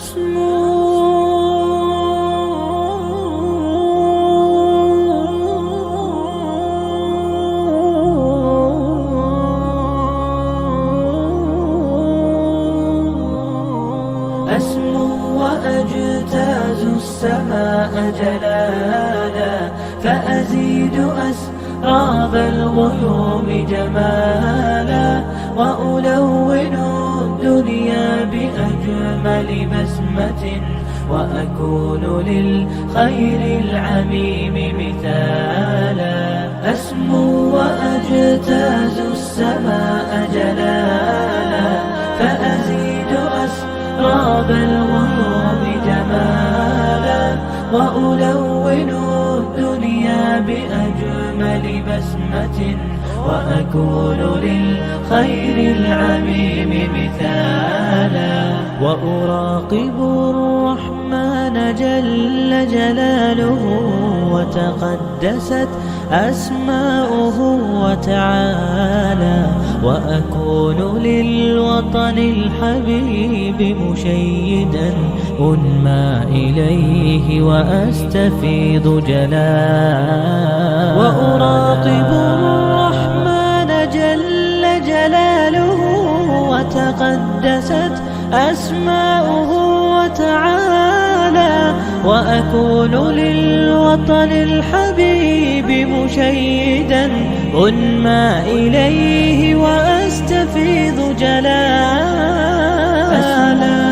أسمو وأجتاز السماء جلالا، فأزيد أسراب الغيوم جمالا، وألون الدنيا بأجمل بسمة، وأكون للخير العميم مثالا. أسمو وأجتاز السماء جلالا، فأزيد أسراب الغيوم جمالا، وألون الدنيا بأجمل بسمة، وأكون للخير العميم مثالا. وأراقب الرحمن جل جلاله، وتقدست أسماؤه وتعالى، وأكون للوطن الحبيب مشيدا أنمى إليه وأستفيض جلالا. وأراقب الرحمن جل جلاله، وتقدست أسماؤه وتعالى، وأكون للوطن الحبيب مشيدا أنمى إليه وأستفيض جلالا.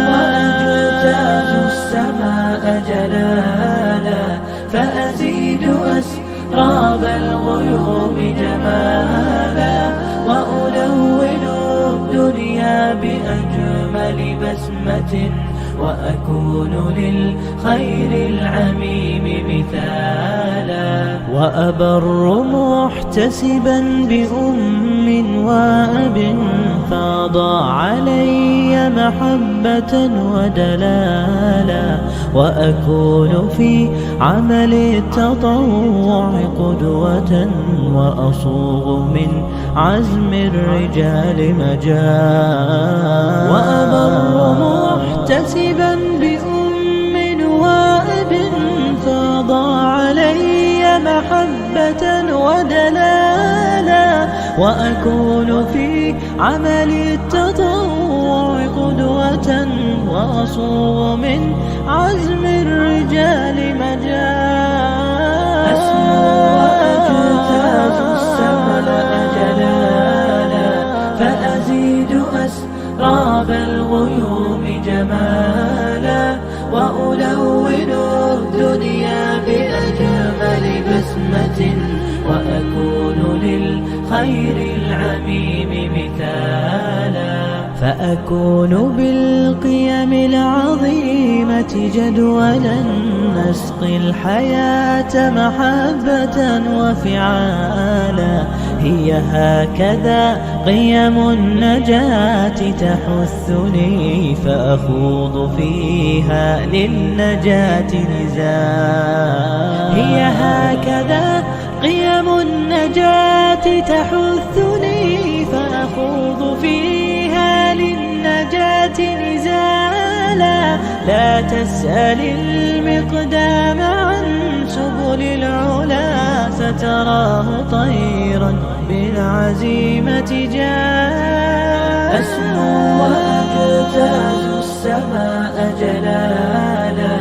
وأجتاز السماء جلالا، فأزيد أسراب الغيوم جمالا، وألون الدنيا بأجمل بسمة، وأكون للخير العميم مثالا. وأبر محتسبا بأم وأب، فاض علي محبة ودلالا، وأكون في عمل التطوع قدوة، وأصوغ من عزم الرجال مجالا. وأبر محتسبا بأم وأب، فاض علي محبة ودلالا، وأكون في عمل التطوع قدوة، وأصوغ من عزم الرجال مجالا. أسمو وأجتاز السماء جلالا، فأزيد أسراب الغيوم جمالا، وألون الدنيا بأجمل بسمة، وأكون للخير العميم مثالا. فأكون بالقيم العظيمة جدولا، نسقي الحياة محبة وفعالا. هي هكذا قيم النجاة تحثني، فأخوض فيها للنجاة نزالا. هي هكذا قيم النجاة تحثني، فأخوض فيها للنجاة نزالا. لا تسأل المقدام عن سبل العلا، ستراه طيرا بالعزيمة جاء. أسمو وأجتاز السماء جلالا،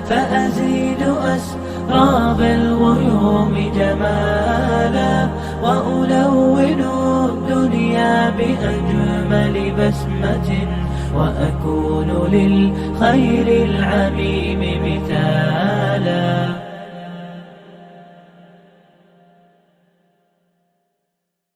فأزيد أسراب الغيوم جمالا، وألون الدنيا بأجمل بسمة، وأكون للخير العميم مثالا.